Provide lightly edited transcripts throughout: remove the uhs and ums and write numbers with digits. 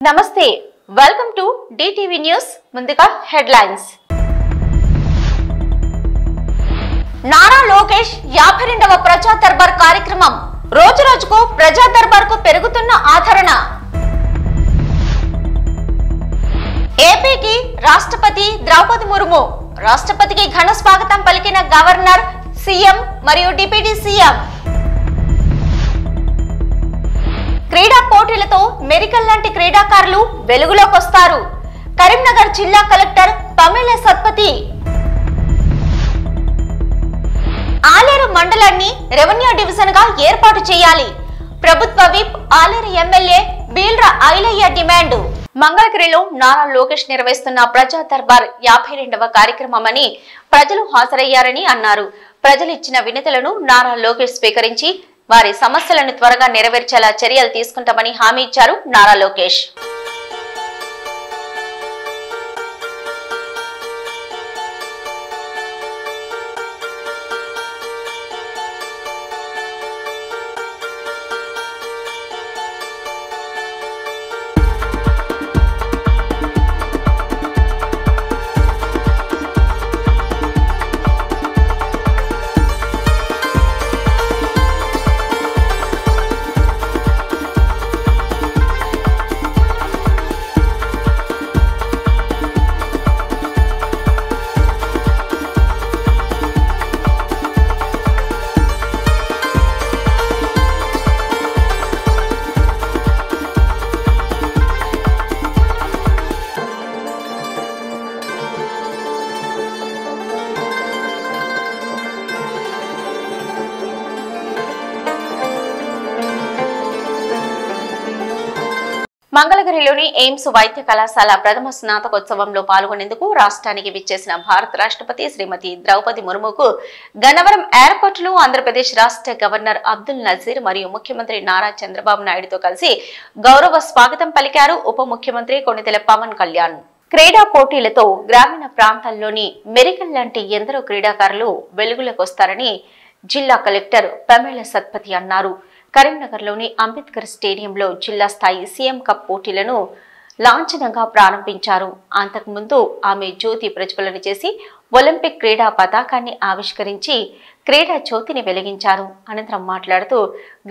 నమస్తే welcome to DTV news ముందుగా headlines Nara Lokesh 52వ ప్రజా దర్బార్ కార్యక్రమం రోజురోజుకు ప్రజా దర్బార్ కు పెరుగుతున్న ఆదరణ ఏపీకి రాష్ట్రపతి ద్రౌపది ముర్ము రాష్ట్రపతికి ఘన స్వాగతం పలికిన గవర్నర్ సీఎం మరియు డిప్యూటీ సీఎం క్రీడా పోటీలతో మెరికల్ లాంటి క్రీడాకారులు వెలుగులోకి వస్తారు కరీంనగర్ జిల్లా కలెక్టర్ పమేల సత్పతి ఆలేరు మండలాన్ని రెవెన్యూ డివిజన్ గా ఏర్పాటు చేయాలి ప్రభుత్వ whip Aler MLA Beerla Ilaiah demand మంగళగిరిలో నారా లోకేష్ నిర్వహిస్తున్న ప్రజా దర్బార్ 52వ కార్యక్రమమని ప్రజలు హాజరయ్యారని అన్నారు. ప్రజలు ఇచ్చిన వినతులను నారా లోకేష్ స్వీకరించి వారి సమస్యలను త్వరగా నెరవేర్చేలా చర్యలు తీసుకుంటామని హామీ ఇచ్చారు నారా లోకేష్. మంగళగిరిలోని ఎయిమ్స్ వైద్య కళాశాల ప్రథమ స్నాతకోత్సవంలో పాల్గొనేందుకు రాష్ట్రానికి విచ్చేసిన భారత రాష్ట్రపతి శ్రీమతి ద్రౌపది ముర్ముకు గన్నవరం ఎయిర్పోర్టులో ఆంధ్రప్రదేశ్ రాష్ట్ర గవర్నర్ అబ్దుల్ నజీర్ మరియు ముఖ్యమంత్రి నారా చంద్రబాబు నాయుడుతో కలిసి గౌరవ స్వాగతం పలికారు ఉప ముఖ్యమంత్రి కొణిదెల పవన్ కళ్యాణ్. క్రీడా పోటీలతో గ్రామీణ ప్రాంతాల్లోని మెరికల్ లాంటి ఎందరో క్రీడాకారులు వెలుగులోకి వస్తారని జిల్లా కలెక్టర్ పమేల సత్పతి అన్నారు. కరీంనగర్లోని అంబేద్కర్ స్టేడియంలో జిల్లా స్థాయి సీఎం కప్ పోటీలను లాంఛనంగా ప్రారంభించారు. అంతకుముందు ఆమె జ్యోతి ప్రజ్వలన చేసి ఒలింపిక్ క్రీడా పతాకాన్ని ఆవిష్కరించి క్రీడా జ్యోతిని వెలిగించారు. అనంతరం మాట్లాడుతూ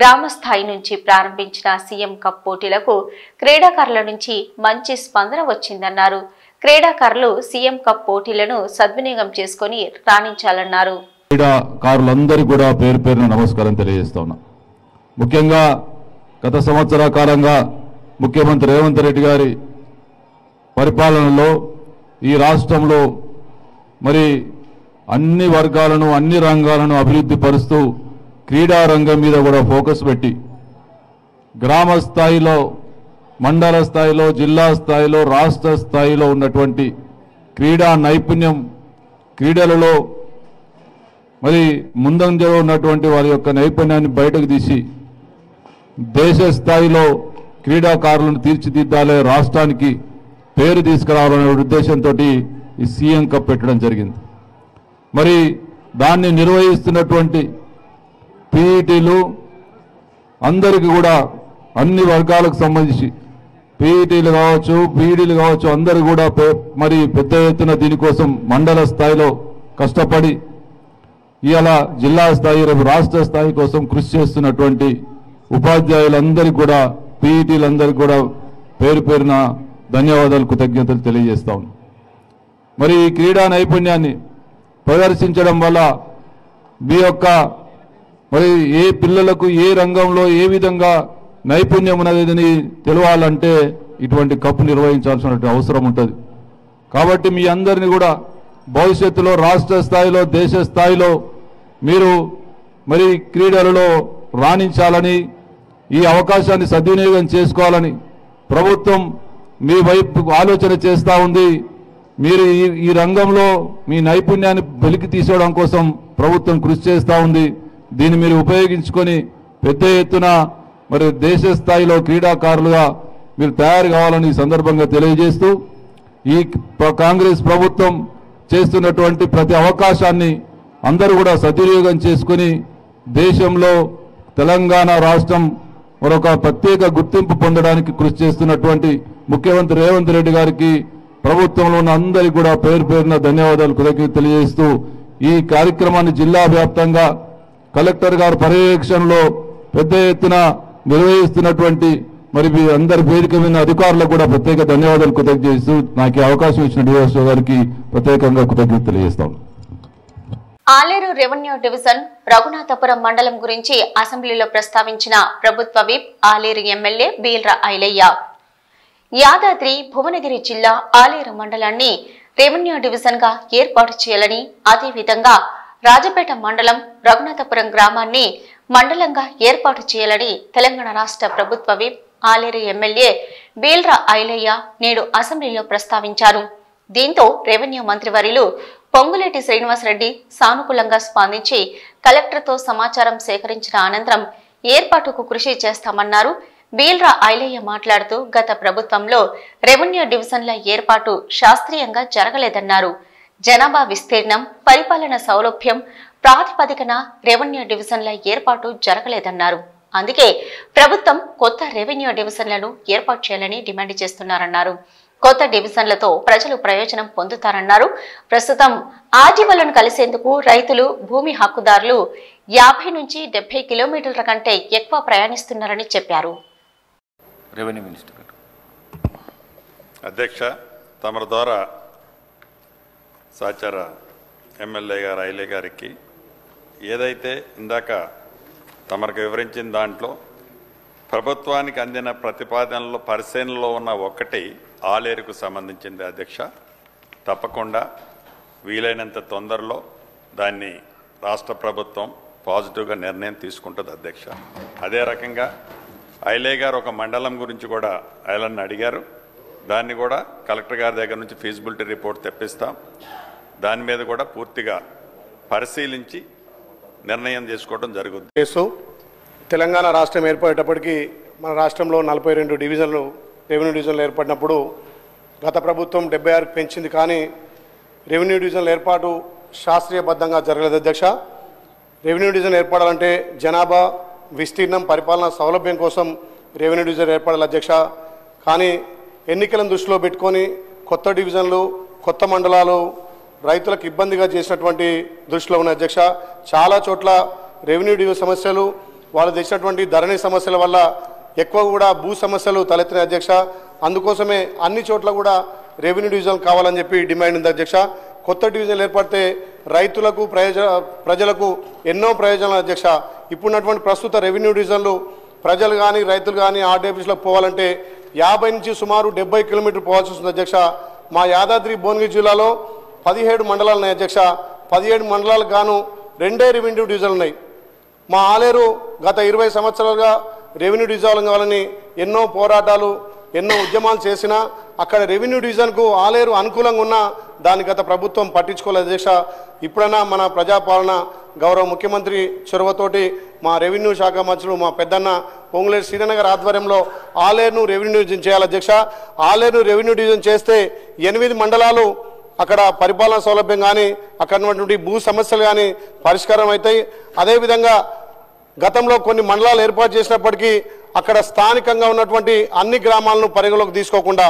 గ్రామ స్థాయి నుంచి ప్రారంభించిన సీఎం కప్ పోటీలకు క్రీడాకారుల నుంచి మంచి స్పందన వచ్చిందన్నారు. క్రీడాకారులు సీఎం కప్ పోటీలను సద్వినియోగం చేసుకుని రాణించాలన్నారు. క్రీడాకారులందరికీ కూడా పేరు పేరున నమస్కారం తెలియజేస్తా ఉన్నా. ముఖ్యంగా గత సంవత్సర కాలంగా ముఖ్యమంత్రి రేవంత్ రెడ్డి గారి పరిపాలనలో ఈ రాష్ట్రంలో మరి అన్ని వర్గాలను అన్ని రంగాలను అభివృద్ధి పరుస్తూ క్రీడా రంగం మీద కూడా ఫోకస్ పెట్టి గ్రామ స్థాయిలో మండల స్థాయిలో జిల్లా స్థాయిలో రాష్ట్ర స్థాయిలో ఉన్నటువంటి క్రీడా నైపుణ్యం క్రీడలలో మరి ముందంజలో ఉన్నటువంటి వారి యొక్క నైపుణ్యాన్ని బయటకు తీసి దేశ స్థాయిలో క్రీడాకారులను తీర్చిదిద్దాలే రాష్ట్రానికి పేరు తీసుకురావాలనే ఉద్దేశంతో ఈ సీఎం కప్ పెట్టడం జరిగింది. మరి దాన్ని నిర్వహిస్తున్నటువంటి పీఈటీలు అందరికీ కూడా అన్ని వర్గాలకు సంబంధించి పీఈటీలు కావచ్చు పీఈడీలు కావచ్చు అందరూ కూడా మరి పెద్ద ఎత్తున దీనికోసం మండల స్థాయిలో కష్టపడి ఇవాళ జిల్లా స్థాయి రేపు రాష్ట్ర స్థాయి కోసం కృషి చేస్తున్నటువంటి ఉపాధ్యాయులందరికీ కూడా పీఈటీలందరికీ కూడా పేరు పేరున ధన్యవాదాలు కృతజ్ఞతలు తెలియజేస్తా ఉన్నాం. మరి ఈ క్రీడా నైపుణ్యాన్ని ప్రదర్శించడం వల్ల మీ యొక్క మరి ఏ పిల్లలకు ఏ రంగంలో ఏ విధంగా నైపుణ్యం ఉన్నదని తెలవాలంటే ఇటువంటి కప్పు నిర్వహించాల్సినటువంటి అవసరం ఉంటుంది. కాబట్టి మీ అందరినీ కూడా భవిష్యత్తులో రాష్ట్ర స్థాయిలో దేశ స్థాయిలో మీరు మరి క్రీడలలో రాణించాలని ఈ అవకాశాన్ని సద్వినియోగం చేసుకోవాలని ప్రభుత్వం మీ వైపు ఆలోచన చేస్తూ ఉంది. మీరు ఈ రంగంలో మీ నైపుణ్యాన్ని వెలికి తీసుకోవడం కోసం ప్రభుత్వం కృషి చేస్తూ ఉంది. దీన్ని మీరు ఉపయోగించుకొని పెద్ద ఎత్తున మరి దేశ స్థాయిలో క్రీడాకారులుగా మీరు తయారు కావాలని ఈ సందర్భంగా తెలియజేస్తూ ఈ కాంగ్రెస్ ప్రభుత్వం చేస్తున్నటువంటి ప్రతి అవకాశాన్ని అందరూ కూడా సద్వినియోగం చేసుకుని దేశంలో తెలంగాణ రాష్ట్రం మరొక ప్రత్యేక గుర్తింపు పొందడానికి కృషి చేస్తున్నటువంటి ముఖ్యమంత్రి రేవంత్ రెడ్డి గారికి ప్రభుత్వంలో ఉన్న అందరికీ కూడా పేరు పేరున ధన్యవాదాలు కృతజ్ఞతలు తెలియజేస్తూ ఈ కార్యక్రమాన్ని జిల్లా వ్యాప్తంగా కలెక్టర్ గారు పర్యవేక్షణలో పెద్ద ఎత్తున నిర్వహిస్తున్నటువంటి మరి మీ అందరి వేదిక మీద అధికారులకు కూడా ప్రత్యేక ధన్యవాదాలు కృతజ్ఞతలు నాకు అవకాశం ఇచ్చిన డిఓఎస్ఓ గారికి ప్రత్యేకంగా కృతజ్ఞతలు తెలియజేస్తాను. ఆలేరు రెవెన్యూ డివిజన్ రఘునాథపురం మండలం గురించి అసెంబ్లీలో ప్రస్తావించిన ప్రభుత్వ విప్ ఆలేరు ఎమ్మెల్యే బీల్ర ఐలయ్య యాదాద్రి భువనగిరి జిల్లా ఆలేరు మండలాన్ని రెవెన్యూ డివిజన్ గా ఏర్పాటు చేయాలని, అదేవిధంగా రాజపేట మండలం రఘునాథపురం గ్రామాన్ని మండలంగా ఏర్పాటు చేయాలని తెలంగాణ రాష్ట్ర ప్రభుత్వ విప్ ఆలేరు ఎమ్మెల్యే బీల్ర ఐలయ్య నేడు అసెంబ్లీలో ప్రస్తావించారు. దీంతో రెవెన్యూ మంత్రివర్యులు పొంగులేటి శ్రీనివాసరెడ్డి సానుకూలంగా స్పందించి కలెక్టర్తో సమాచారం సేకరించిన అనంతరం ఏర్పాటుకు కృషి చేస్తామన్నారు. బీల్ర ఐలయ్య మాట్లాడుతూ గత ప్రభుత్వంలో రెవెన్యూ డివిజన్ల ఏర్పాటు శాస్త్రీయంగా జరగలేదన్నారు. జనాభా విస్తీర్ణం, పరిపాలన సౌలభ్యం ప్రాతిపదికన రెవెన్యూ డివిజన్ల ఏర్పాటు జరగలేదన్నారు. అందుకే ప్రభుత్వం కొత్త రెవెన్యూ డివిజన్లను ఏర్పాటు చేయాలని డిమాండ్ చేస్తున్నారన్నారు. కొత్త డివిజన్లతో ప్రజలు ప్రయోజనం పొందుతారన్నారు. ప్రస్తుతం ఆర్డీఓలను కలిసేందుకు రైతులు, భూమి హక్కుదారులు 50 నుంచి 70 కిలోమీటర్ల కంటే ఎక్కువ ప్రయాణిస్తున్నారని చెప్పారు. రెవెన్యూ మినిస్టర్ అధ్యక్ష, తమరి ద్వారా సహచార ఎమ్మెల్యే గారు ఐలే గారికి ఏదైతే ఇందాక తమకు వివరించిన దాంట్లో ప్రభుత్వానికి అందిన ప్రతిపాదనలో పరిశీలనలో ఉన్న ఒకటి ఆలేరుకు సంబంధించింది అధ్యక్ష. తప్పకుండా వీలైనంత తొందరలో దాన్ని రాష్ట్ర ప్రభుత్వం పాజిటివ్గా నిర్ణయం తీసుకుంటుంది అధ్యక్ష. అదే రకంగా ఐలే గారు ఒక మండలం గురించి కూడా ఐలన్ అడిగారు. దాన్ని కూడా కలెక్టర్ గారి దగ్గర నుంచి ఫీజిబిలిటీ రిపోర్ట్ తెప్పిస్తాం. దాని మీద కూడా పూర్తిగా పరిశీలించి నిర్ణయం చేసుకోవడం జరుగుతుంది. తెలంగాణ రాష్ట్రం ఏర్పడేటప్పటికీ మన రాష్ట్రంలో 42 డివిజన్లు రెవెన్యూ డివిజన్లు ఏర్పడినప్పుడు గత ప్రభుత్వం 76కు పెంచింది. కానీ రెవెన్యూ డివిజన్ల ఏర్పాటు శాస్త్రీయబద్ధంగా జరగలేదు అధ్యక్ష. రెవెన్యూ డివిజన్ ఏర్పడాలంటే జనాభా విస్తీర్ణం, పరిపాలన సౌలభ్యం కోసం రెవెన్యూ డివిజన్ ఏర్పడాలి అధ్యక్ష. కానీ ఎన్నికలను దృష్టిలో పెట్టుకొని కొత్త డివిజన్లు, కొత్త మండలాలు రైతులకు ఇబ్బందిగా చేసినటువంటి దృష్టిలో ఉన్న అధ్యక్ష. చాలా చోట్ల రెవెన్యూ డివిజన్ సమస్యలు, వాళ్ళు తెచ్చినటువంటి ధరణి సమస్యల వల్ల ఎక్కువ కూడా భూ సమస్యలు తలెత్తినాయి అధ్యక్ష. అందుకోసమే అన్ని చోట్ల కూడా రెవెన్యూ డివిజన్ కావాలని చెప్పి డిమాండ్ ఉంది అధ్యక్ష. కొత్త డివిజన్లు ఏర్పడితే రైతులకు, ప్రజలకు ఎన్నో ప్రయోజనాలు అధ్యక్ష. ఇప్పుడున్నటువంటి ప్రస్తుత రెవెన్యూ డివిజన్లు ప్రజలు కానీ రైతులు కానీ ఆర్డీ ఆఫీస్లోకి పోవాలంటే 50 నుంచి సుమారు 70 కిలోమీటర్లు పోవాల్సి వస్తుంది అధ్యక్ష. మా యాదాద్రి భువనగిరి జిల్లాలో 17 మండలాలు ఉన్నాయి అధ్యక్ష. 17 మండలాలకు గాను 2 రెవెన్యూ డివిజన్లు ఉన్నాయి. మా ఆలేరు గత 20 సంవత్సరాలుగా రెవెన్యూ డివిజన్ కావాలని ఎన్నో పోరాటాలు, ఎన్నో ఉద్యమాలు చేసినా అక్కడ రెవెన్యూ డివిజన్కు ఆలేరు అనుకూలంగా ఉన్నా దాని గత ప్రభుత్వం పట్టించుకోలేదు అధ్యక్ష. ఇప్పుడైనా మన ప్రజాపాలన గౌరవ ముఖ్యమంత్రి చొరవతోటి మా రెవెన్యూ శాఖ మంత్రులు మా పెద్దన్న పొంగులేటి శ్రీనగర్ ఆధ్వర్యంలో ఆలేరును రెవెన్యూ డివిజన్ చేయాలి అధ్యక్ష. ఆలేరును రెవెన్యూ డివిజన్ చేస్తే 8 మండలాలు అక్కడ పరిపాలన సౌలభ్యం కానీ అక్కడ ఉన్నటువంటి భూ సమస్యలు కానీ పరిష్కారం అవుతాయి. అదేవిధంగా గతంలో కొన్ని మండలాలు ఏర్పాటు చేసినప్పటికీ అక్కడ స్థానికంగా ఉన్నటువంటి అన్ని గ్రామాలను పరిగణలోకి తీసుకోకుండా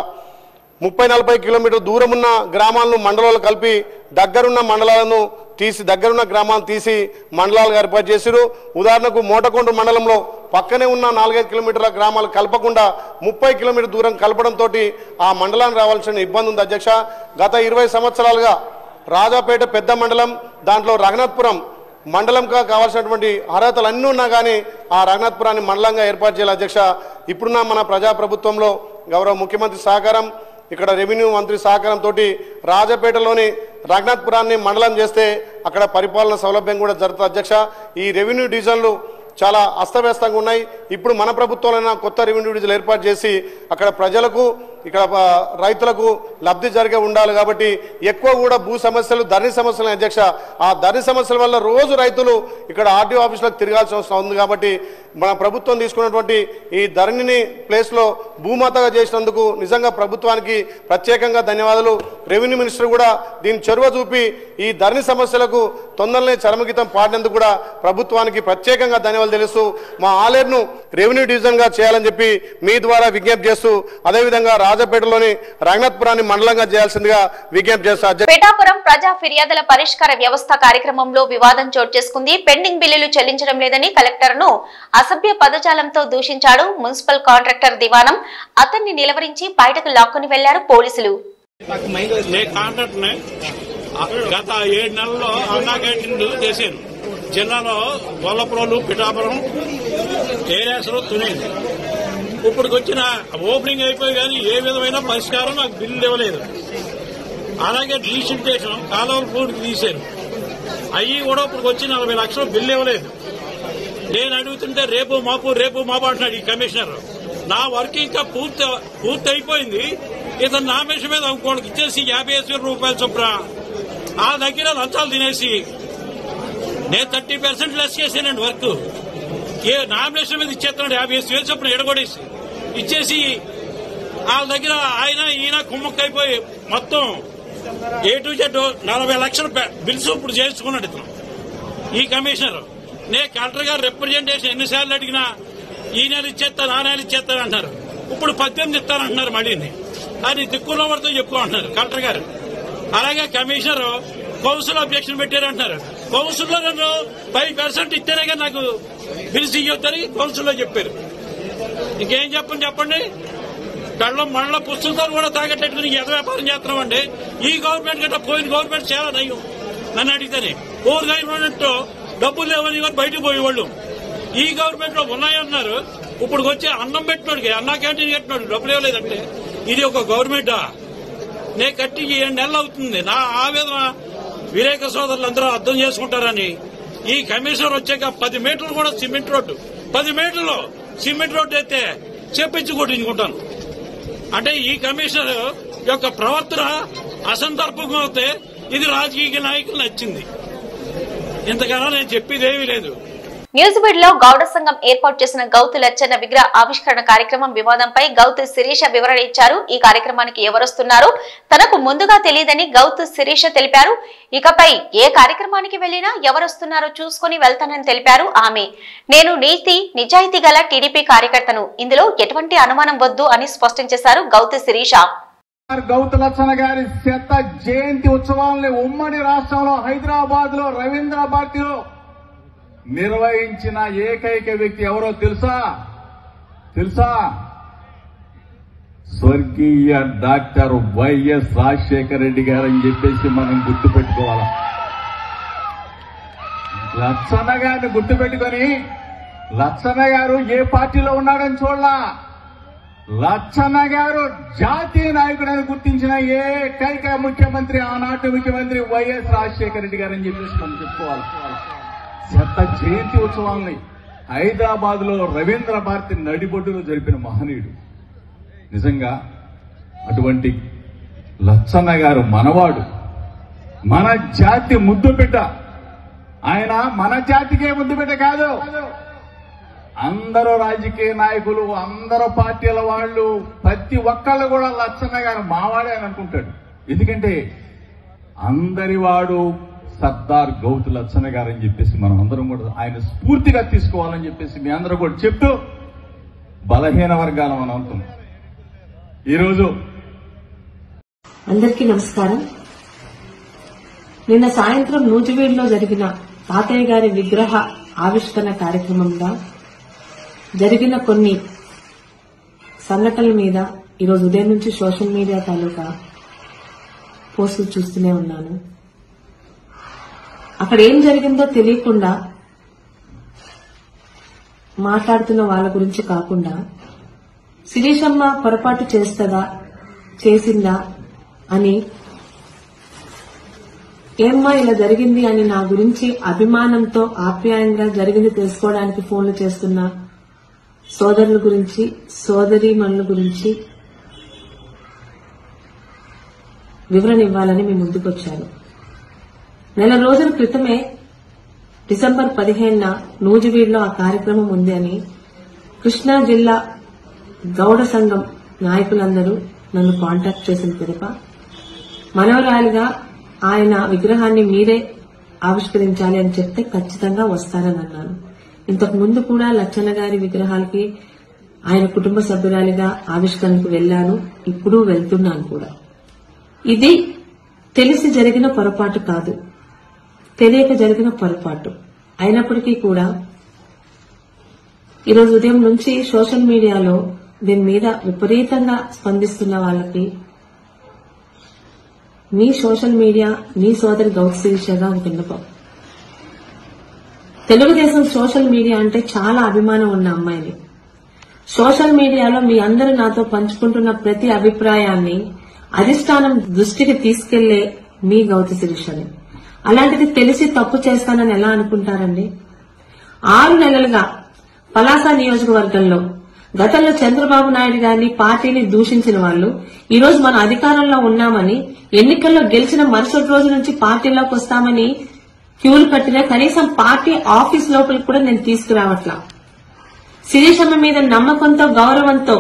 30-40 కిలోమీటర్ల దూరం ఉన్న గ్రామాలను మండలాలు కలిపి దగ్గరున్న మండలాలను తీసి, దగ్గరున్న గ్రామాలను తీసి మండలాలుగా ఏర్పాటు చేశారు. ఉదాహరణకు మోటకొండ మండలంలో పక్కనే ఉన్న 4-5 కిలోమీటర్ల గ్రామాలు కలపకుండా 30 కిలోమీటర్ల దూరం కలపడంతో ఆ మండలానికి రావాల్సిన ఇబ్బంది ఉంది అధ్యక్ష. గత 20 సంవత్సరాలుగా రాజాపేట పెద్ద మండలం, దాంట్లో రఘునాథపురం మండలంగా కావాల్సినటువంటి అర్హతలు అన్నీ ఉన్నా కానీ ఆ రఘునాథపురాన్ని మండలంగా ఏర్పాటు చేయాలి అధ్యక్ష. ఇప్పుడున్న మన ప్రజాప్రభుత్వంలో గౌరవ ముఖ్యమంత్రి సహకారం, ఇక్కడ రెవెన్యూ మంత్రి సహకారంతో రాజపేటలోని రఘునాథపురాన్ని మండలం చేస్తే అక్కడ పరిపాలన సౌలభ్యం కూడా జరుగుతుంది అధ్యక్ష. ఈ రెవెన్యూ డివిజన్లు చాలా అస్తవ్యస్తంగా ఉన్నాయి. ఇప్పుడు మన ప్రభుత్వంలో కొత్త రెవెన్యూ డివిజన్లు ఏర్పాటు చేసి అక్కడ ప్రజలకు, ఇక్కడ రైతులకు లబ్ధి జరిగే ఉండాలి. కాబట్టి ఎక్కువ కూడా భూ సమస్యలు, ధరణి సమస్యలు అధ్యక్ష. ఆ ధరణి సమస్యల వల్ల రోజు రైతులు ఇక్కడ ఆర్డీఓ ఆఫీసులకు తిరగాల్సిన అవసరం ఉంది. కాబట్టి మన ప్రభుత్వం తీసుకున్నటువంటి ఈ ధరణిని ప్లేస్లో భూమాతగా చేసినందుకు నిజంగా ప్రభుత్వానికి ప్రత్యేకంగా ధన్యవాదాలు. రెవెన్యూ మినిస్టర్ కూడా దీని చొరవ చూపి ఈ ధరణి సమస్యలకు తొందరనే చరమగీతం పాడినందుకు కూడా ప్రభుత్వానికి ప్రత్యేకంగా ధన్యవాదాలు తెలుస్తూ మా ఆలేరును రెవెన్యూ డివిజన్గా చేయాలని చెప్పి మీ ద్వారా విజ్ఞప్తి చేస్తూ అదేవిధంగా రాజపేటలోని రంగనాథపురాన్ని మండలంగా చేయాల్సిందిగా విజ్ఞప్తి చేస్తారు. పిఠాపురం ప్రజా ఫిర్యాదుల పరిష్కార వ్యవస్థ కార్యక్రమంలో వివాదం చోటు చేసుకుంది. పెండింగ్ బిల్లులు చెల్లించడం లేదని కలెక్టర్ ను అసభ్య పదజాలంతో దూషించాడు మున్సిపల్ కాంట్రాక్టర్ దివానం. అతన్ని నిలవరించి బయటకు లాక్కుని వెళ్లారు పోలీసులు. గత 7 నెలల్లో అన్నా క్యాంటీన్లు చేశాను. జిల్లాలో గొల్లపురం, పిఠాపురం, ఏరియాస్లో తునేది. ఇప్పటికి వచ్చిన ఓపెనింగ్ అయిపోయి కానీ ఏ విధమైన పరిష్కారం నాకు బిల్లు ఇవ్వలేదు. అలాగే డీసిల్టేషన్ కాలువల పూర్తికి తీశారు. అవి కూడా ఇప్పుడు వచ్చి 40 లక్షలు బిల్లు ఇవ్వలేదు. నేను అడుగుతుంటే రేపు మాపు అంటున్నాడు ఈ కమిషనర్. నా వర్క్ ఇంకా పూర్తి అయిపోయింది. ఇతను నా మెష మీద ఇంకోటికి ఇచ్చేసి 50,000 రూపాయలు చొప్పున ఆ దగ్గర లంచాలు తినేసి నేను 30% లెస్ చేశానండి వర్క్. నామినేషన్ మీద ఇచ్చేస్తున్నాడు 50,000 చొప్పున ఎడగొడేసి ఇచ్చేసి వాళ్ళ దగ్గర ఈయన కుమ్మక్కైపోయి మొత్తం A to Z 40 లక్షల బిల్స్ ఇప్పుడు చేసుకున్నాడు ఇతను ఈ కమిషనర్. నేను కలెక్టర్ గారు రిప్రజెంటేషన్ ఎన్నిసార్లు అడిగినా ఈ నెల ఇచ్చేస్తాను ఆ నెల ఇచ్చేస్తాను అంటారు. ఇప్పుడు 18 ఇస్తానంటున్నారు. మళ్ళీ అది దిక్కున్న వాడితో చెప్పుకుంటున్నారు కలెక్టర్ గారు. అలాగే కమిషనర్ కౌన్సిల్ అబ్జెక్షన్ పెట్టారంటున్నారు. కౌన్సిల్లో నన్ను 5% ఇస్తేనే కానీ నాకు బిల్స్ ఇవ్వద్దని కౌన్సిల్లో చెప్పారు. ఇంకేం చెప్పండి. కళ్ళం మళ్ళీ పుస్తకాలు కూడా తాగట్టేట్టుకుని ఎద వ్యాపారం చేస్తున్నామండి. ఈ గవర్నమెంట్ కంటే పోయిన గవర్నమెంట్ చాలా నయం. నన్ను అడిగితేనే ఓవర్ గవర్నమెంట్ డబ్బులు లేవని బయటకు పోయేవాళ్ళు. ఈ గవర్నమెంట్ లో ఉన్నాయన్నారు. ఇప్పుడు వచ్చి అన్నం పెట్టినోడికి అన్నా క్యాంటీన్ కట్టినాడు డబ్బులు ఇవ్వలేదంటే ఇది ఒక గవర్నమెంటా? నేను కట్టి 7 నెలలు అవుతుంది. నా ఆవేదన వివేక సోదరులందరూ అర్థం చేసుకుంటారని ఈ కమిషనర్ వచ్చాక 10 మీటర్లు కూడా సిమెంట్ రోడ్డు 10 మీటర్లు సిమెంట్ రోడ్డు అయితే చెప్పించి కొట్టించుకుంటాను. అంటే ఈ కమిషనర్ యొక్క ప్రవర్తన అసందర్భంగా అవుతే ఇది రాజకీయ నాయకులు నచ్చింది. ఇంతకన్నా నేను చెప్పేదేమీ లేదు. న్యూజిబీడ్ లో గౌడ సంఘం ఏర్పాటు చేసిన గౌతు లచ్చన్న విగ్రహ ఆవిష్కరణ కార్యక్రమం వివాదంపై గౌతు శిరీష వివరణ ఇచ్చారు. ఈ కార్యక్రమానికి ఎవరొస్తున్నారో తనకు ముందుగా తెలియదని గౌతు శిరీష తెలిపారు. ఇకపై ఏ కార్యక్రమానికి వెళ్లినా ఎవరొస్తున్నారో చూసుకుని వెళ్తానని తెలిపారు ఆమె. నేను నిజాయితీ గల టీడీపీ కార్యకర్తను, ఇందులో ఎటువంటి అనుమానం వద్దు అని స్పష్టం చేశారు గౌతు శిరీష. గౌతు లచ్చన్న గారి శత జయంతి ఉత్సవాలని ఉమ్మడి రాష్ట్రంలో హైదరాబాద్ లో రవీంద్ర భారతిలో నిర్వహించిన ఏకైక వ్యక్తి ఎవరో తెలుసా? స్వర్గీయ డాక్టర్ వైఎస్ రాజశేఖర రెడ్డి గారు అని చెప్పేసి మనం గుర్తుపెట్టుకోవాలి. లచ్చన్న గారిని గుర్తుపెట్టుకొని లచ్చన్న గారు ఏ పార్టీలో ఉన్నాడని చూడలా, లచ్చన్న గారు జాతీయ నాయకుడని గుర్తించిన ఏకైక ముఖ్యమంత్రి ఆనాటి ముఖ్యమంత్రి వైఎస్ రాజశేఖర రెడ్డి గారు అని చెప్పేసి మనం చెప్పుకోవాలి. శత జయంతి ఉత్సవాల్ని హైదరాబాద్ లో రవీంద్ర భారతి నడిబొడ్డులో జరిపిన మహనీయుడు. నిజంగా అటువంటి లచ్చన్న గారు మనవాడు, మన జాతి ముద్దుబిడ్డ. ఆయన మన జాతికే ముద్దుబిడ్డ కాదు, అందరూ రాజకీయ నాయకులు, అందరూ పార్టీల వాళ్ళు, ప్రతి ఒక్కళ్ళు కూడా లచ్చన్న గారు మావాడే అని అనుకుంటాడు. ఎందుకంటే అందరి వాడు సర్దార్ గౌతు లచ్చన్న గారు అని చెప్పేసి మనం అందరం కూడా ఆయన స్ఫూర్తిగా తీసుకోవాలని చెప్పేసి మీ అందరూ కూడా చెప్తూ బలహీన వర్గాల మనం అవుతున్నాం. ఈరోజు అందరికీ నమస్కారం. నిన్న సాయంత్రం నూజివీడులో జరిగిన తాతయ్య గారి విగ్రహ ఆవిష్కరణ కార్యక్రమంలో జరిగిన కొన్ని సంఘటనల మీద ఈరోజు ఉదయం నుంచి సోషల్ మీడియా తాలూకా పోస్టులు చూస్తూనే ఉన్నాను. అక్కడ ఏం జరిగిందో తెలియకుండా మాట్లాడుతున్న వాళ్ళ గురించి కాకుండా శిరీషమ్మ పొరపాటు చేసిందా అని, ఏమ్మా ఇలా జరిగింది అని నా గురించి అభిమానంతో ఆప్యాయంగా జరిగింది తెలుసుకోవడానికి ఫోన్లు చేస్తున్న సోదరుల గురించి, సోదరీమణుల గురించి వివరణ ఇవ్వాలని మీ ముందుకొచ్చాను. నెల రోజుల క్రితమే డిసెంబర్ 15న నూజివీడులో ఆ కార్యక్రమం ఉంది అని కృష్ణా జిల్లా గౌడ సంఘం నాయకులందరూ నన్ను కాంటాక్ట్ చేసిన పిదప మనవరాలిగా ఆయన విగ్రహాన్ని మీరే ఆవిష్కరించాలి అని చెప్తే ఖచ్చితంగా వస్తానని అన్నాను. ఇంతకు ముందు కూడా లచ్చన్న గారి విగ్రహాలకి ఆయన కుటుంబ సభ్యురాలిగా ఆవిష్కరణకు వెళ్లాను, ఇప్పుడు వెళ్తున్నాను కూడా. ఇది తెలిసి జరిగిన పొరపాటు కాదు, తెలియక జరిగిన పొరపాటు. అయినప్పటికీ కూడా ఈరోజు ఉదయం నుంచి సోషల్ మీడియాలో దీని మీద విపరీతంగా స్పందిస్తున్న వాళ్ళకి మీ సోషల్ మీడియా, మీ సోదరి గౌతు శిరీషగా ఒక విన్నపం. తెలుగుదేశం సోషల్ మీడియా అంటే చాలా అభిమానం ఉన్న అమ్మాయిని. సోషల్ మీడియాలో మీ అందరూ నాతో పంచుకుంటున్న ప్రతి అభిప్రాయాన్ని అధిష్టానం దృష్టికి తీసుకెళ్లే మీ గౌతు శిరీషని. అలాంటిది తెలిసి తప్పు చేస్తానని ఎలా అనుకుంటారండి? 6 నెలలుగా పలాస నియోజకవర్గంలో గతంలో చంద్రబాబు నాయుడు గారిని, పార్టీని దూషించిన వాళ్ళు ఈ రోజు మన అధికారంలో ఉన్నామని, ఎన్నికల్లో గెలిచిన మరుసటి రోజు నుంచి పార్టీలోకి వస్తామని క్యూలు కట్టినా కనీసం పార్టీ ఆఫీస్ లోపలికి కూడా నేను తీసుకురావట్లా. శిరీషమ్మ మీద నమ్మకంతో, గౌరవంతో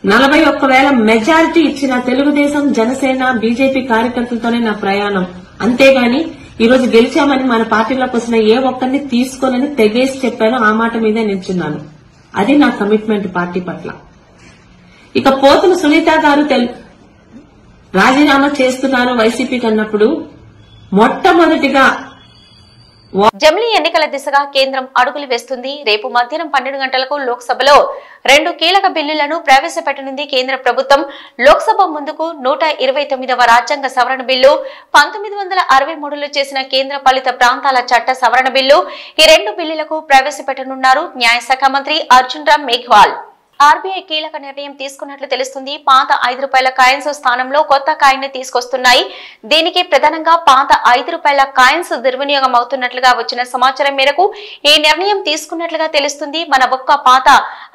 41,000 మెజారిటీ ఇచ్చిన తెలుగుదేశం, జనసేన, బీజేపీ కార్యకర్తలతోనే నా ప్రయాణం. అంతేగాని ఈరోజు గెలిచామని మన పార్టీలోకి వచ్చిన ఏ ఒక్కరిని తీసుకోనని తెగేసి చెప్పాను. ఆ మాట మీదే నిల్చున్నాను. అది నా కమిట్మెంట్ పార్టీ పట్ల. ఇక పోతుల సునీత గారు రాజీనామా చేస్తున్నారు వైసీపీకి అన్నప్పుడు మొట్టమొదటిగా జమిలీ ఎన్నికల దిశగా కేంద్రం అడుగులు వేస్తుంది. రేపు మధ్యాహ్నం 12 గంటలకు లోక్సభలో 2 కీలక బిల్లులను ప్రవేశపెట్టనుంది కేంద్ర ప్రభుత్వం. లోక్సభ ముందుకు 129వ రాజ్యాంగ సవరణ బిల్లు, 1963లో చేసిన కేంద్ర పాలిత ప్రాంతాల చట్ట సవరణ బిల్లు, ఈ 2 బిల్లులకు ప్రవేశపెట్టనున్నారు న్యాయశాఖ మంత్రి అర్జున్ రామ్ మేఘ్వాల్. ఆర్బీఐ కీలక నిర్ణయం తీసుకున్నట్లు తెలుస్తుంది. పాత ₹5 కాయిన్స్ స్థానంలో కొత్త కాయిన్ ని తీసుకొస్తున్నాయి. దీనికి ప్రధానంగా పాత ₹5 కాయిన్స్ దుర్వినియోగం అవుతున్నట్లుగా వచ్చిన సమాచారం మేరకు ఈ నిర్ణయం తీసుకున్నట్లుగా తెలుస్తుంది. మన ఒక్క పాత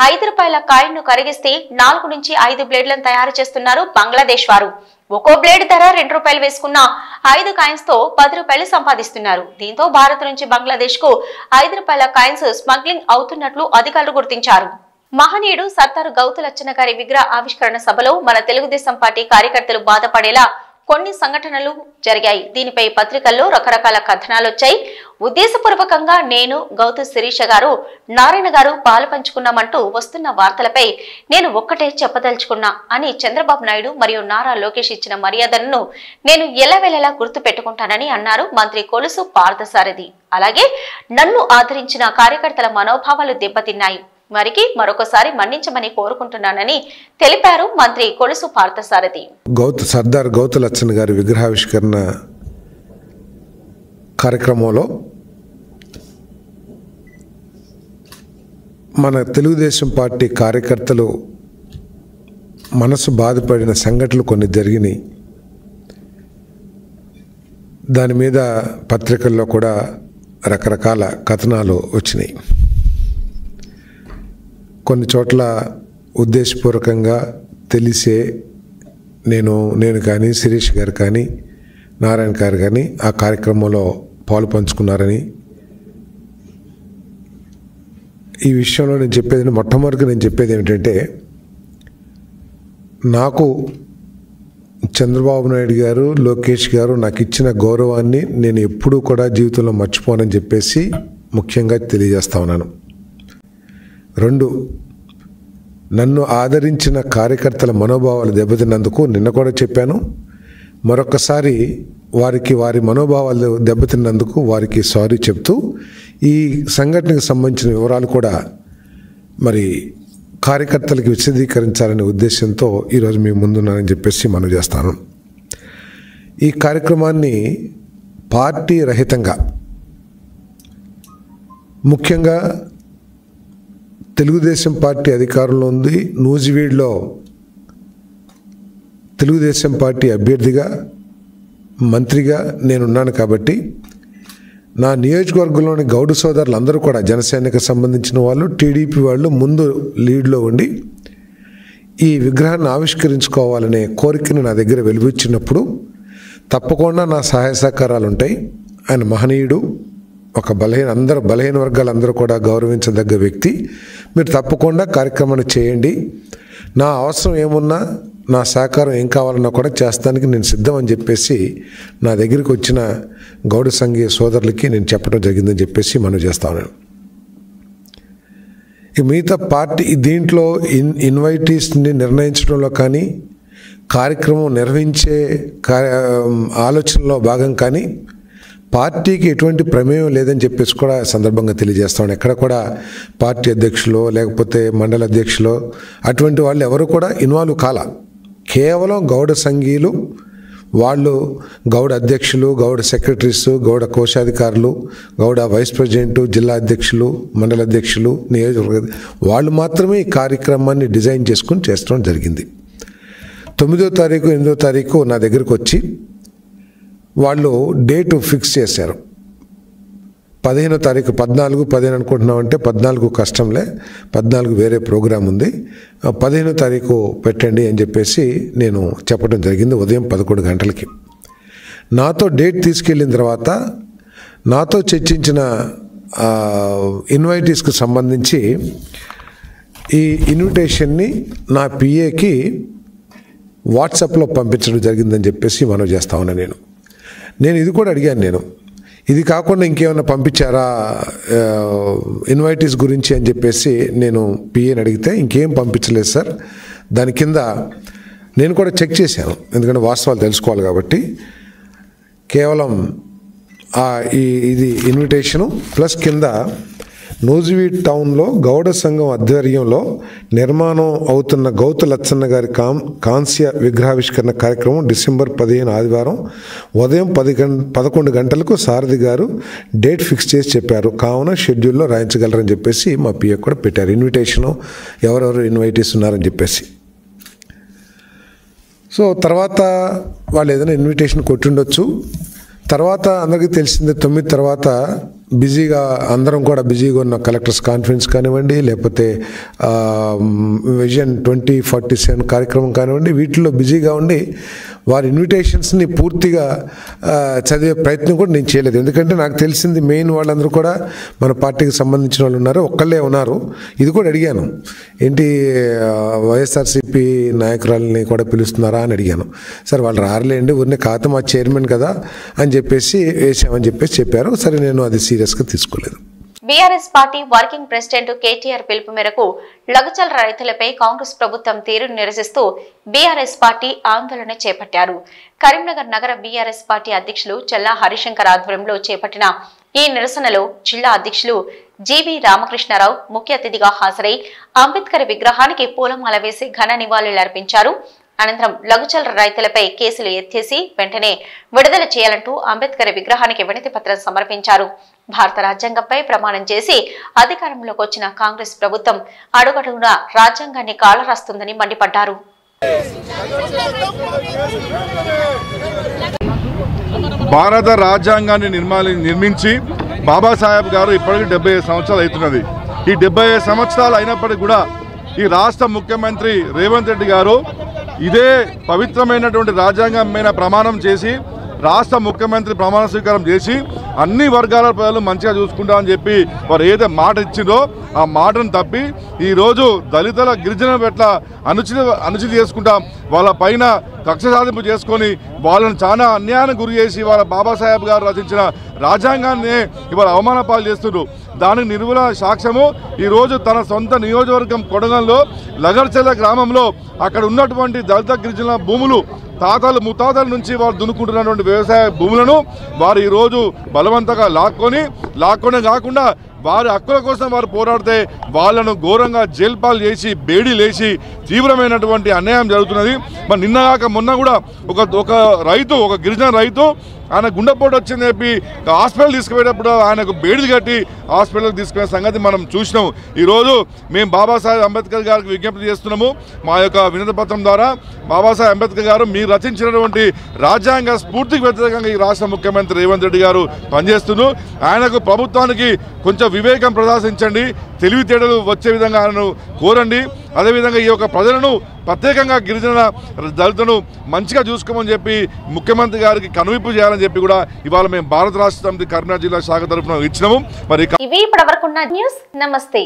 ₹5 కాయిన్ ను కరిగిస్తే 4 నుంచి 5 బ్లేడ్లను తయారు చేస్తున్నారు బంగ్లాదేశ్ వారు. ఒక్కో బ్లేడ్ ధర ₹2 వేసుకున్న 5 కాయిన్స్ తో ₹10 సంపాదిస్తున్నారు. దీంతో భారత్ నుంచి బంగ్లాదేశ్ కు ₹5 కాయిన్స్ స్మగ్లింగ్ అవుతున్నట్లు అధికారులు గుర్తించారు. మహనీయుడు సర్దార్ గౌతు లచ్చన్న గారి విగ్రహ ఆవిష్కరణ సభలో మన తెలుగుదేశం పార్టీ కార్యకర్తలు బాధపడేలా కొన్ని సంఘటనలు జరిగాయి. దీనిపై పత్రికల్లో రకరకాల కథనాలు వచ్చాయి. ఉద్దేశపూర్వకంగా నేను, గౌతు శిరీష గారు, నారాయణ గారు పాలు పంచుకున్నామంటూ వస్తున్న వార్తలపై నేను ఒక్కటే చెప్పదలుచుకున్నా అని చంద్రబాబు నాయుడు మరియు నారా లోకేష్ ఇచ్చిన మర్యాదలను నేను ఎల్లవేళలా గుర్తు పెట్టుకుంటానని అన్నారు మంత్రి కొలుసు పార్థసారథి. అలాగే నన్ను ఆదరించిన కార్యకర్తల మనోభావాలు దెబ్బతిన్నాయి, వారికి మరొకసారి మన్నించమని కోరుకుంటున్నానని తెలిపారు మంత్రి కొలుసు పార్థసారథి. సర్దార్ గౌతు లచ్చన్న గారి విగ్రహావిష్కరణ కార్యక్రమంలో మన తెలుగుదేశం పార్టీ కార్యకర్తలు మనసు బాధపడిన సంఘటనలు కొన్ని జరిగినాయి. దాని మీద పత్రికల్లో కూడా రకరకాల కథనాలు వచ్చినాయి. కొన్ని చోట్ల ఉద్దేశపూర్వకంగా తెలిసే నేను కానీ, శిరీష్ గారు కానీ, నారాయణ గారు కానీ ఆ కార్యక్రమంలో పాలు పంచుకున్నారని, ఈ విషయంలో మొట్టమొదటిగా నేను చెప్పేది ఏమిటంటే, నాకు చంద్రబాబు నాయుడు గారు, లోకేష్ గారు నాకు ఇచ్చిన గౌరవాన్ని నేను ఎప్పుడూ కూడా జీవితంలో మర్చిపోనని చెప్పేసి ముఖ్యంగా తెలియజేస్తా ఉన్నాను. 2, నన్ను ఆదరించిన కార్యకర్తల మనోభావాలు దెబ్బతిన్నందుకు నిన్న కూడా చెప్పాను. మరొకసారి వారి మనోభావాలు దెబ్బతిన్నందుకు వారికి సారీ చెప్తూ ఈ సంఘటనకు సంబంధించిన వివరాలు కూడా మరి కార్యకర్తలకు విశదీకరించాలనే ఉద్దేశంతో ఈరోజు మీ ముందున్నానని చెప్పేసి మనవి చేస్తాను. ఈ కార్యక్రమాన్ని పార్టీ రహితంగా, ముఖ్యంగా తెలుగుదేశం పార్టీ అధికారంలో ఉంది. నూజివీడులో తెలుగుదేశం పార్టీ అభ్యర్థిగా, మంత్రిగా నేనున్నాను కాబట్టి నా నియోజకవర్గంలోని గౌడు సోదరులు అందరూ కూడా జనసేనకు సంబంధించిన వాళ్ళు, టీడీపీ వాళ్ళు ముందు లీడ్లో ఉండి ఈ విగ్రహాన్ని ఆవిష్కరించుకోవాలనే కోరికను నా దగ్గర వెలువచ్చినప్పుడు తప్పకుండా నా సహాయ సహకారాలు ఉంటాయి. ఆయన మహనీయుడు, ఒక బలహీన వర్గాలందరూ కూడా గౌరవించదగ్గ వ్యక్తి. మీరు తప్పకుండా కార్యక్రమాన్ని చేయండి. నా అవసరం ఏమున్నా, నా సహకారం ఏం కావాలన్నా కూడా చేస్తానికి నేను సిద్ధం అని చెప్పేసి నా దగ్గరికి వచ్చిన గౌడ సంఘీయ సోదరులకి నేను చెప్పడం జరిగిందని చెప్పేసి మనం చేస్తా ఉన్నాను. మిగతా పార్టీ దీంట్లో ఇన్వైటీస్ని నిర్ణయించడంలో కానీ, కార్యక్రమం నిర్వహించే ఆలోచనలో భాగం కానీ పార్టీకి ఎటువంటి ప్రమేయం లేదని చెప్పేసి కూడా సందర్భంగా తెలియజేస్తాను. ఎక్కడ కూడా పార్టీ అధ్యక్షులు లేకపోతే మండల అధ్యక్షులు అటువంటి వాళ్ళు ఎవరు కూడా ఇన్వాల్వ్ కాల. కేవలం గౌడ సంఘీయులు, వాళ్ళు గౌడ అధ్యక్షులు, గౌడ సెక్రటరీస్, గౌడ కోశాధికారులు, గౌడ వైస్ ప్రెసిడెంట్, జిల్లా అధ్యక్షులు, మండల అధ్యక్షులు, నియోజకవర్గ వాళ్ళు మాత్రమే ఈ కార్యక్రమాన్ని డిజైన్ చేసుకుని చేస్తడం జరిగింది. 9వ తారీఖు 8వ తారీఖు నా దగ్గరకు వచ్చి వాళ్ళు డేటు ఫిక్స్ చేశారు. 15వ తారీఖు 14 అనుకుంటున్నామంటే 14 కష్టంలే, 14 వేరే ప్రోగ్రాం ఉంది, 15వ తారీఖు పెట్టండి అని చెప్పేసి నేను చెప్పడం జరిగింది ఉదయం 11 గంటలకి. నాతో డేట్ తీసుకెళ్ళిన తర్వాత నాతో చర్చించిన ఇన్వైటీస్కి సంబంధించి ఈ ఇన్విటేషన్ని నా పిఏకి వాట్సాప్లో పంపించడం జరిగిందని చెప్పేసి మనం చేస్తా ఉన్నా. నేను ఇది కూడా అడిగాను, ఇది కాకుండా ఇంకేమైనా పంపించారా ఇన్వైటీస్ గురించి అని చెప్పేసి నేను పిఏని అడిగితే ఇంకేం పంపించలేదు సార్. దాని కింద నేను కూడా చెక్ చేశాను, ఎందుకంటే వాస్తవాలు తెలుసుకోవాలి కాబట్టి. కేవలం ఇది ఇన్విటేషను ప్లస్ కింద నూజివీడ్ టౌన్లో గౌడ సంఘం ఆధ్వర్యంలో నిర్మాణం అవుతున్న గౌతు లచ్చన్న గారి కాంస్య విగ్రహావిష్కరణ కార్యక్రమం డిసెంబర్ 15 ఆదివారం ఉదయం 11 గంటలకు సారథి గారు డేట్ ఫిక్స్ చేసి చెప్పారు, కావున షెడ్యూల్లో రాయించగలరని చెప్పేసి మా పిఏ కూడా పెట్టారు. ఇన్విటేషను ఎవరెవరు ఇన్వైటీస్ ఉన్నారని చెప్పేసి. సో తర్వాత వాళ్ళు ఏదైనా ఇన్విటేషన్ కొట్టుండొచ్చు. తర్వాత అందరికీ తెలిసిందే 9 తర్వాత బిజీగా అందరం కూడా బిజీగా ఉన్న కలెక్టర్స్ కాన్ఫరెన్స్ కానివ్వండి, లేకపోతే విజన్ 2047 కార్యక్రమం కానివ్వండి, వీటిల్లో బిజీగా ఉండి వారి ఇన్విటేషన్స్ని పూర్తిగా చదివే ప్రయత్నం కూడా నేను చేయలేదు. ఎందుకంటే నాకు తెలిసింది మెయిన్ వాళ్ళందరూ కూడా మన పార్టీకి సంబంధించిన వాళ్ళు ఉన్నారు, ఒక్కళ్ళే ఉన్నారు. ఇది కూడా అడిగాను, ఏంటి వైఎస్ఆర్సీపీ నాయకురాలని కూడా పిలుస్తున్నారా అని అడిగాను. సార్ వాళ్ళు రారులేండి, ఊరినే కాదు మా చైర్మన్ కదా అని చెప్పేసి వేసామని చెప్పేసి చెప్పారు. సరే నేను అది సీరియస్గా తీసుకోలేదు. BRS party working president KTR పిలుపు మేరకు లగచల్ రైతులపై కాంగ్రెస్ ప్రభుత్వం తీరును నిరసిస్తూ బీఆర్ఎస్ పార్టీ ఆందోళన చేపట్టారు. కరీంనగర్ నగర బీఆర్ఎస్ పార్టీ అధ్యక్షులు చల్లా హరిశంకర్ ఆధ్వర్యంలో చేపట్టిన ఈ నిరసనలో జిల్లా అధ్యక్షులు జీవీ రామకృష్ణారావు ముఖ్య అతిథిగా హాజరై అంబేద్కర్ విగ్రహానికి పూలమాల వేసి ఘన నివాళులర్పించారు. అనంతరం లఘుచల్ రైతులపై కేసులు ఎత్తేసి వెంటనే విడుదల చేయాలంటూ అంబేద్కర్ విగ్రహానికి వినతి పత్రం సమర్పించారు. భారత రాజ్యాంగంపై ప్రమాణం చేసి అధికారంలోకి వచ్చిన కాంగ్రెస్ ప్రభుత్వం అడుగడుగునా రాజ్యాంగాన్ని కాలరాస్తుందని మండిపడ్డారు. భారత రాజ్యాంగాన్ని నిర్మించి బాబాసాహెబ్ గారు ఇప్పటికీ 75 సంవత్సరాలు అవుతున్నది. ఈ 75 సంవత్సరాలు అయినప్పటికీ కూడా ఈ రాష్ట్ర ముఖ్యమంత్రి రేవంత్ రెడ్డి గారు ఇదే పవిత్రమైనటువంటి రాజ్యాంగం మీద ప్రమాణం చేసి రాష్ట్ర ముఖ్యమంత్రి ప్రమాణ స్వీకారం చేసి అన్ని వర్గాల ప్రజలు మంచిగా చూసుకుంటామని చెప్పి వారు ఏదైతే మాట ఇచ్చిందో ఆ మాటను తప్పి ఈరోజు దళితుల గిరిజనుల పట్ల అనుచిత చేసుకుంటాం, వాళ్ళ పైన కక్ష సాధింపు చేసుకొని వాళ్ళని చాలా అన్యాయానికి గురి చేసి వాళ్ళ బాబాసాహెబ్ గారు రచించిన రాజ్యాంగాన్ని ఇవాళ అవమాన పాలు చేస్తున్నారు. దానికి నిర్మూల సాక్ష్యము ఈరోజు తన సొంత నియోజకవర్గం కొడంగల్లో లగర్చెల్ల గ్రామంలో అక్కడ ఉన్నటువంటి దళిత గిరిజనుల భూములు తాతలు ముత్తాతల నుంచి వారు దున్నుకుంటున్నటువంటి వ్యవసాయ భూములను వారు ఈరోజు బలవంతంగా లాక్కొనే కాకుండా వారి హక్కుల కోసం వారు పోరాడితే వాళ్ళను ఘోరంగా జైలుపాలు చేసి బేడీలేసి తీవ్రమైనటువంటి అన్యాయం జరుగుతున్నది. మరి నిన్నగాక మొన్న కూడా ఒక గిరిజన రైతు ఆయన గుండెపోటు వచ్చిందని చెప్పి హాస్పిటల్ తీసుకుపోయేటప్పుడు ఆయనకు బేడీలు కట్టి హాస్పిటల్కి తీసుకునే సంగతి మనం చూసినాం. ఈరోజు మేము బాబాసాహెబ్ అంబేద్కర్ గారికి విజ్ఞప్తి చేస్తున్నాము. మా యొక్క వినతి పత్రం ద్వారా బాబాసాహెబ్ అంబేద్కర్ గారు మీరు రచించినటువంటి రాజ్యాంగ స్ఫూర్తికి వ్యతిరేకంగా ఈ రాష్ట్ర ముఖ్యమంత్రి రేవంత్ రెడ్డి గారు పనిచేస్తున్నారు. ఆయనకు ప్రభుత్వానికి కొంచెం వివేకం ప్రదర్శించండి, తెలివితేటలు వచ్చే విధంగా ఆయనను కోరండి. అదేవిధంగా ఈ యొక్క ప్రజలను ప్రత్యేకంగా గిరిజన దళితులను మంచిగా చూసుకోమని చెప్పి ముఖ్యమంత్రి గారికి కనువిప్పు చేయాలని చెప్పి కూడా ఇవాళ మేము భారత రాష్ట్ర సమితి కరీంనగర్ జిల్లా శాఖ తరఫున ఇచ్చినాము. మరి ఇవి ఇప్పటివరకున్న న్యూస్. నమస్తే.